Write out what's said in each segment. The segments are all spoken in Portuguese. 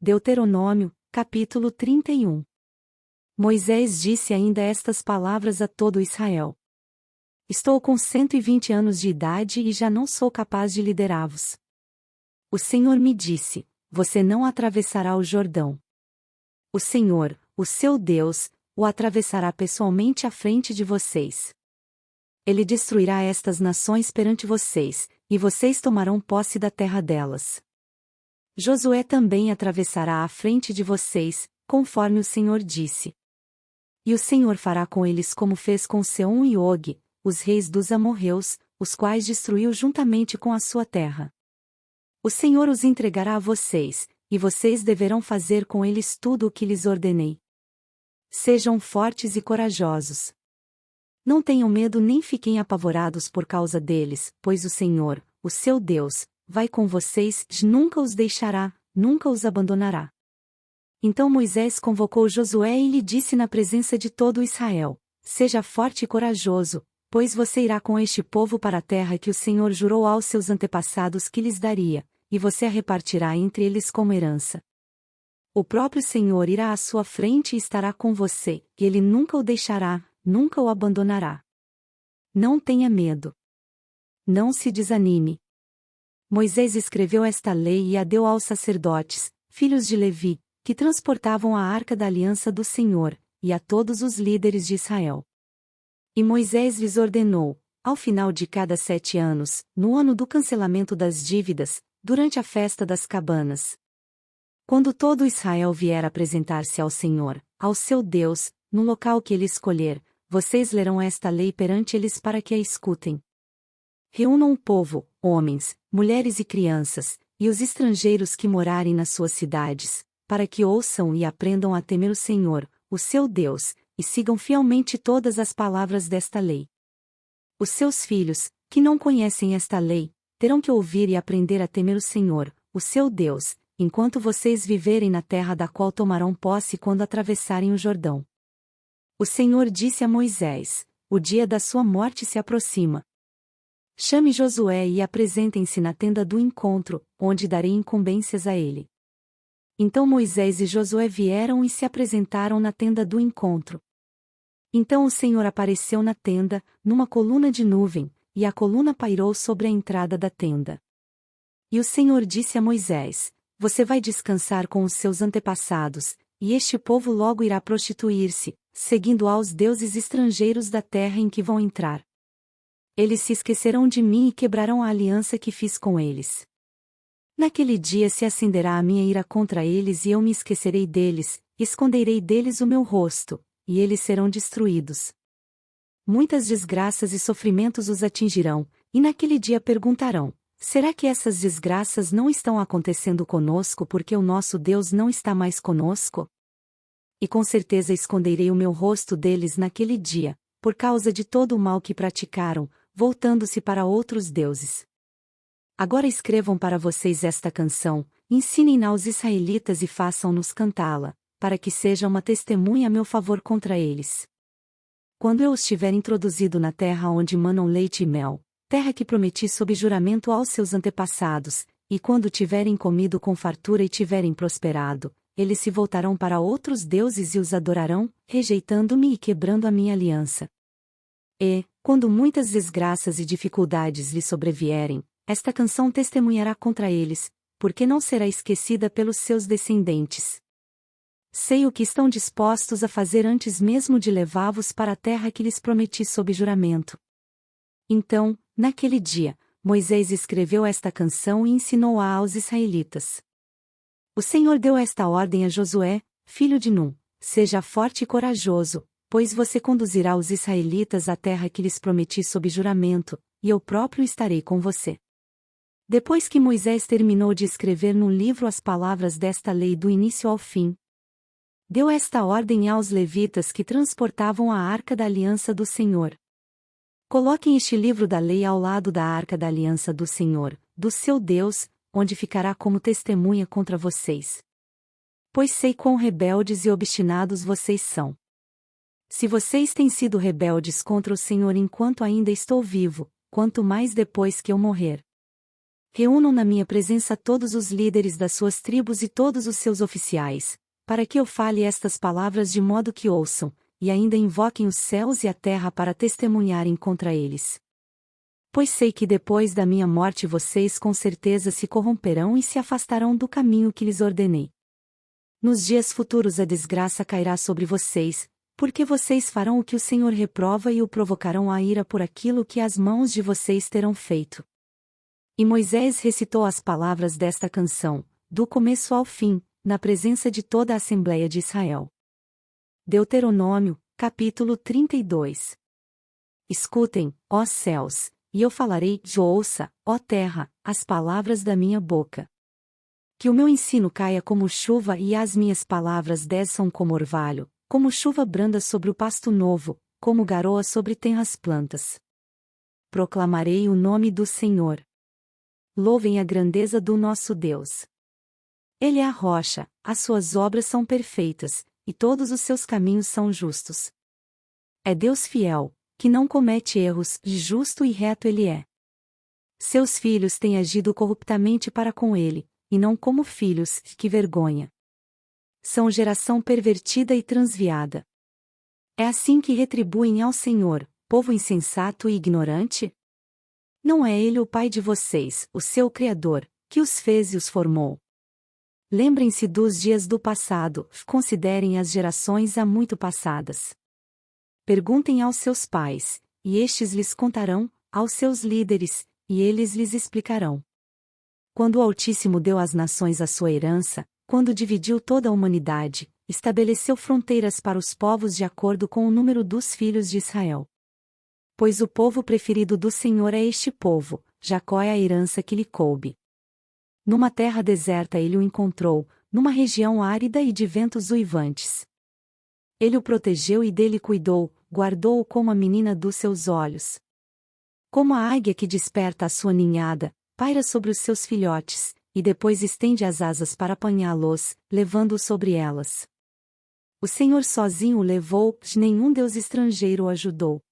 Deuteronômio, capítulo 31. Moisés disse ainda estas palavras a todo Israel: Estou com 120 anos de idade e já não sou capaz de liderá-vos. O Senhor me disse: Você não atravessará o Jordão. O Senhor, o seu Deus, o atravessará pessoalmente à frente de vocês. Ele destruirá estas nações perante vocês, e vocês tomarão posse da terra delas. Josué também atravessará à frente de vocês, conforme o Senhor disse. E o Senhor fará com eles como fez com Seom e Og, os reis dos amorreus, os quais destruiu juntamente com a sua terra. O Senhor os entregará a vocês, e vocês deverão fazer com eles tudo o que lhes ordenei. Sejam fortes e corajosos. Não tenham medo nem fiquem apavorados por causa deles, pois o Senhor, o seu Deus, vai com vocês e nunca os deixará, nunca os abandonará. Então Moisés convocou Josué e lhe disse na presença de todo Israel: Seja forte e corajoso, pois você irá com este povo para a terra que o Senhor jurou aos seus antepassados que lhes daria, e você a repartirá entre eles como herança. O próprio Senhor irá à sua frente e estará com você, e ele nunca o deixará, nunca o abandonará. Não tenha medo. Não se desanime. Moisés escreveu esta lei e a deu aos sacerdotes, filhos de Levi, que transportavam a arca da aliança do Senhor, e a todos os líderes de Israel. E Moisés lhes ordenou, ao final de cada 7 anos, no ano do cancelamento das dívidas, durante a festa das cabanas. Quando todo Israel vier apresentar-se ao Senhor, ao seu Deus, no local que ele escolher, vocês lerão esta lei perante eles para que a escutem. Reúnam o povo, homens, mulheres e crianças, e os estrangeiros que morarem nas suas cidades, para que ouçam e aprendam a temer o Senhor, o seu Deus, e sigam fielmente todas as palavras desta lei. Os seus filhos, que não conhecem esta lei, terão que ouvir e aprender a temer o Senhor, o seu Deus, enquanto vocês viverem na terra da qual tomarão posse quando atravessarem o Jordão. O Senhor disse a Moisés: O dia da sua morte se aproxima. Chame Josué e apresentem-se na tenda do encontro, onde darei incumbências a ele. Então Moisés e Josué vieram e se apresentaram na tenda do encontro. Então o Senhor apareceu na tenda, numa coluna de nuvem, e a coluna pairou sobre a entrada da tenda. E o Senhor disse a Moisés: Você vai descansar com os seus antepassados, e este povo logo irá prostituir-se, seguindo aos deuses estrangeiros da terra em que vão entrar. Eles se esquecerão de mim e quebrarão a aliança que fiz com eles. Naquele dia se acenderá a minha ira contra eles e eu me esquecerei deles, esconderei deles o meu rosto, e eles serão destruídos. Muitas desgraças e sofrimentos os atingirão, e naquele dia perguntarão: Será que essas desgraças não estão acontecendo conosco porque o nosso Deus não está mais conosco? E com certeza esconderei o meu rosto deles naquele dia, por causa de todo o mal que praticaram, voltando-se para outros deuses. Agora escrevam para vocês esta canção, ensinem-na aos israelitas e façam-nos cantá-la, para que seja uma testemunha a meu favor contra eles. Quando eu os tiver introduzido na terra onde manam leite e mel, terra que prometi sob juramento aos seus antepassados, e quando tiverem comido com fartura e tiverem prosperado, eles se voltarão para outros deuses e os adorarão, rejeitando-me e quebrando a minha aliança. E, quando muitas desgraças e dificuldades lhes sobrevierem, esta canção testemunhará contra eles, porque não será esquecida pelos seus descendentes. Sei o que estão dispostos a fazer antes mesmo de levá-vos para a terra que lhes prometi sob juramento. Então, naquele dia, Moisés escreveu esta canção e ensinou-a aos israelitas. O Senhor deu esta ordem a Josué, filho de Num: Seja forte e corajoso, pois você conduzirá os israelitas à terra que lhes prometi sob juramento, e eu próprio estarei com você. Depois que Moisés terminou de escrever no livro as palavras desta lei do início ao fim, deu esta ordem aos levitas que transportavam a arca da aliança do Senhor: Coloquem este livro da lei ao lado da arca da aliança do Senhor, do seu Deus, onde ficará como testemunha contra vocês. Pois sei quão rebeldes e obstinados vocês são. Se vocês têm sido rebeldes contra o Senhor enquanto ainda estou vivo, quanto mais depois que eu morrer. Reúnam na minha presença todos os líderes das suas tribos e todos os seus oficiais, para que eu fale estas palavras de modo que ouçam, e ainda invoquem os céus e a terra para testemunharem contra eles. Pois sei que depois da minha morte vocês com certeza se corromperão e se afastarão do caminho que lhes ordenei. Nos dias futuros a desgraça cairá sobre vocês, porque vocês farão o que o Senhor reprova e o provocarão à ira por aquilo que as mãos de vocês terão feito. E Moisés recitou as palavras desta canção, do começo ao fim, na presença de toda a Assembleia de Israel. Deuteronômio, capítulo 32. Escutem, ó céus, e eu falarei, ouça, ó terra, as palavras da minha boca. Que o meu ensino caia como chuva e as minhas palavras desçam como orvalho, como chuva branda sobre o pasto novo, como garoa sobre tenras plantas. Proclamarei o nome do Senhor. Louvem a grandeza do nosso Deus. Ele é a rocha, as suas obras são perfeitas, e todos os seus caminhos são justos. É Deus fiel, que não comete erros, justo e reto ele é. Seus filhos têm agido corruptamente para com ele, e não como filhos, que vergonha. São geração pervertida e transviada. É assim que retribuem ao Senhor, povo insensato e ignorante? Não é ele o Pai de vocês, o seu Criador, que os fez e os formou? Lembrem-se dos dias do passado, considerem as gerações há muito passadas. Perguntem aos seus pais, e estes lhes contarão, aos seus líderes, e eles lhes explicarão. Quando o Altíssimo deu às nações a sua herança, quando dividiu toda a humanidade, estabeleceu fronteiras para os povos de acordo com o número dos filhos de Israel. Pois o povo preferido do Senhor é este povo, Jacó é a herança que lhe coube. Numa terra deserta ele o encontrou, numa região árida e de ventos uivantes. Ele o protegeu e dele cuidou, guardou-o como a menina dos seus olhos. Como a águia que desperta a sua ninhada, paira sobre os seus filhotes, e depois estende as asas para apanhá-los, levando-os sobre elas. O Senhor sozinho o levou, nenhum deus estrangeiro o ajudou.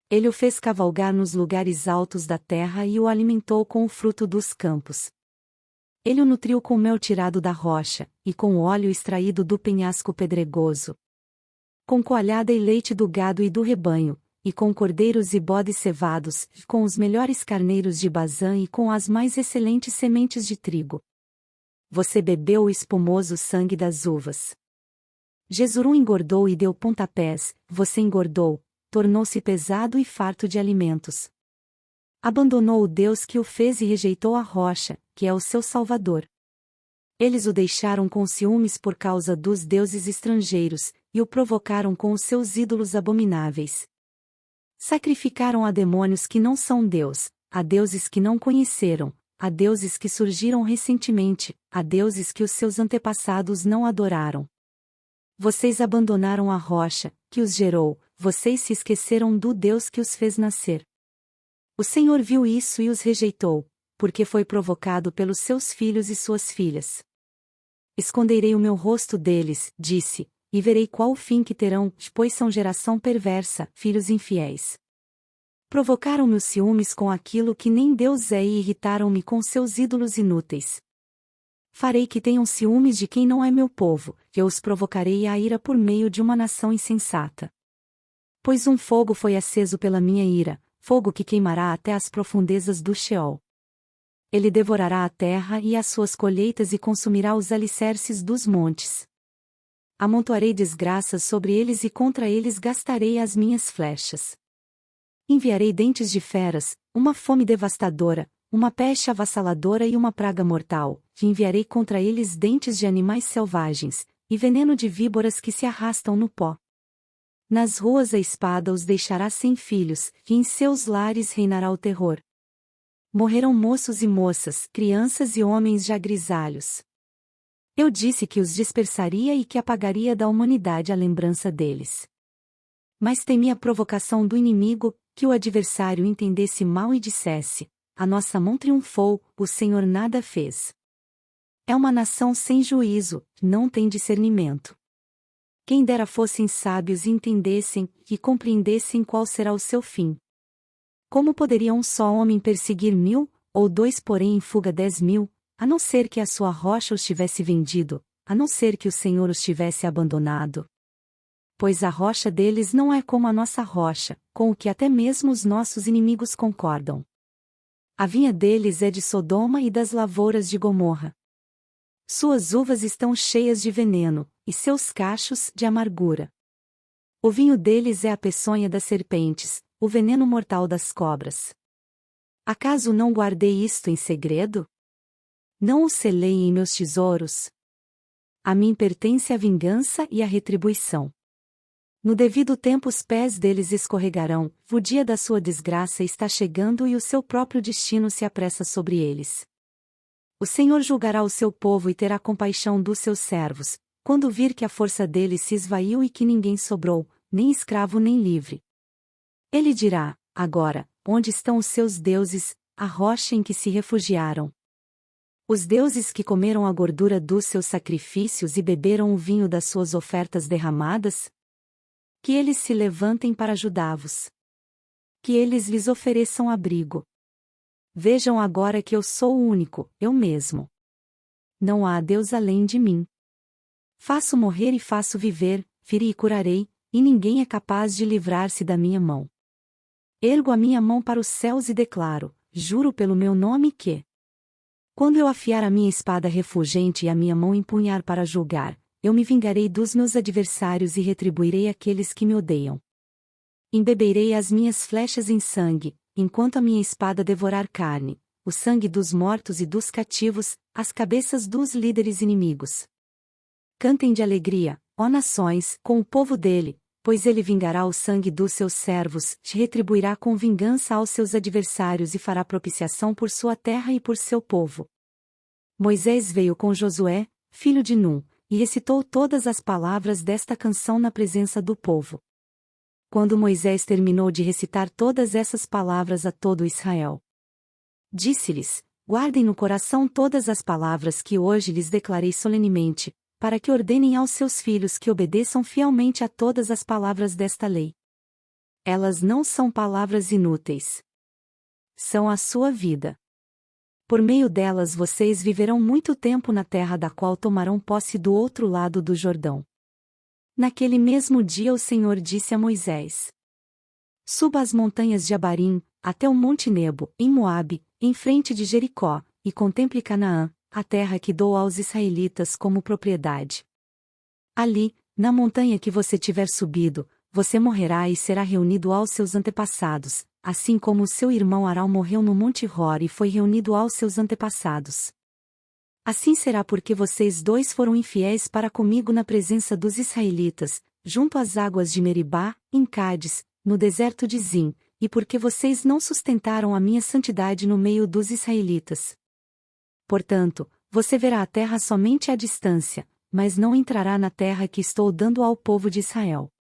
Ele o fez cavalgar nos lugares altos da terra e o alimentou com o fruto dos campos. Ele o nutriu com mel tirado da rocha, e com óleo extraído do penhasco pedregoso. Com coalhada e leite do gado e do rebanho, e com cordeiros e bodes cevados, com os melhores carneiros de Bazã e com as mais excelentes sementes de trigo. Você bebeu o espumoso sangue das uvas. Jesurum engordou e deu pontapés, você engordou, tornou-se pesado e farto de alimentos. Abandonou o Deus que o fez e rejeitou a rocha, que é o seu Salvador. Eles o deixaram com ciúmes por causa dos deuses estrangeiros, e o provocaram com os seus ídolos abomináveis. Sacrificaram a demônios que não são Deus, a deuses que não conheceram, a deuses que surgiram recentemente, a deuses que os seus antepassados não adoraram. Vocês abandonaram a rocha, que os gerou, vocês se esqueceram do Deus que os fez nascer. O Senhor viu isso e os rejeitou, porque foi provocado pelos seus filhos e suas filhas. Esconderei o meu rosto deles, disse, e verei qual o fim que terão, pois são geração perversa, filhos infiéis. Provocaram-me os ciúmes com aquilo que nem Deus é e irritaram-me com seus ídolos inúteis. Farei que tenham ciúmes de quem não é meu povo, que eu os provocarei à ira por meio de uma nação insensata. Pois um fogo foi aceso pela minha ira, fogo que queimará até as profundezas do Sheol. Ele devorará a terra e as suas colheitas e consumirá os alicerces dos montes. Amontoarei desgraças sobre eles e contra eles gastarei as minhas flechas. Enviarei dentes de feras, uma fome devastadora, uma peste avassaladora e uma praga mortal, e enviarei contra eles dentes de animais selvagens, e veneno de víboras que se arrastam no pó. Nas ruas a espada os deixará sem filhos, e em seus lares reinará o terror. Morrerão moços e moças, crianças e homens já grisalhos. Eu disse que os dispersaria e que apagaria da humanidade a lembrança deles. Mas temi a provocação do inimigo, que o adversário entendesse mal e dissesse: a nossa mão triunfou, o Senhor nada fez. É uma nação sem juízo, não tem discernimento. Quem dera fossem sábios e entendessem, e compreendessem qual será o seu fim. Como poderia um só homem perseguir 1000, ou 2 porém em fuga 10.000, a não ser que a sua rocha os tivesse vendido, a não ser que o Senhor os tivesse abandonado. Pois a rocha deles não é como a nossa rocha, com o que até mesmo os nossos inimigos concordam. A vinha deles é de Sodoma e das lavouras de Gomorra. Suas uvas estão cheias de veneno, e seus cachos de amargura. O vinho deles é a peçonha das serpentes, o veneno mortal das cobras. Acaso não guardei isto em segredo? Não o selei em meus tesouros? A mim pertence a vingança e a retribuição. No devido tempo os pés deles escorregarão, o dia da sua desgraça está chegando e o seu próprio destino se apressa sobre eles. O Senhor julgará o seu povo e terá compaixão dos seus servos, quando vir que a força deles se esvaiu e que ninguém sobrou, nem escravo nem livre. Ele dirá, agora, onde estão os seus deuses, a rocha em que se refugiaram? Os deuses que comeram a gordura dos seus sacrifícios e beberam o vinho das suas ofertas derramadas? Que eles se levantem para ajudá-vos. Que eles lhes ofereçam abrigo. Vejam agora que eu sou o único, eu mesmo. Não há Deus além de mim. Faço morrer e faço viver, feri e curarei, e ninguém é capaz de livrar-se da minha mão. Ergo a minha mão para os céus e declaro, juro pelo meu nome que, quando eu afiar a minha espada refulgente e a minha mão empunhar para julgar, eu me vingarei dos meus adversários e retribuirei aqueles que me odeiam. Embeberei as minhas flechas em sangue, enquanto a minha espada devorar carne, o sangue dos mortos e dos cativos, as cabeças dos líderes inimigos. Cantem de alegria, ó nações, com o povo dele, pois ele vingará o sangue dos seus servos, te retribuirá com vingança aos seus adversários e fará propiciação por sua terra e por seu povo. Moisés veio com Josué, filho de Num, e recitou todas as palavras desta canção na presença do povo. Quando Moisés terminou de recitar todas essas palavras a todo Israel, disse-lhes, guardem no coração todas as palavras que hoje lhes declarei solenemente, para que ordenem aos seus filhos que obedeçam fielmente a todas as palavras desta lei. Elas não são palavras inúteis. São a sua vida. Por meio delas vocês viverão muito tempo na terra da qual tomarão posse do outro lado do Jordão. Naquele mesmo dia o Senhor disse a Moisés: suba as montanhas de Abarim, até o Monte Nebo, em Moabe, em frente de Jericó, e contemple Canaã, a terra que dou aos israelitas como propriedade. Ali, na montanha que você tiver subido, você morrerá e será reunido aos seus antepassados, assim como o seu irmão Arão morreu no Monte Hor e foi reunido aos seus antepassados. Assim será porque vocês dois foram infiéis para comigo na presença dos israelitas, junto às águas de Meribá, em Cádiz, no deserto de Zim, e porque vocês não sustentaram a minha santidade no meio dos israelitas. Portanto, você verá a terra somente à distância, mas não entrará na terra que estou dando ao povo de Israel.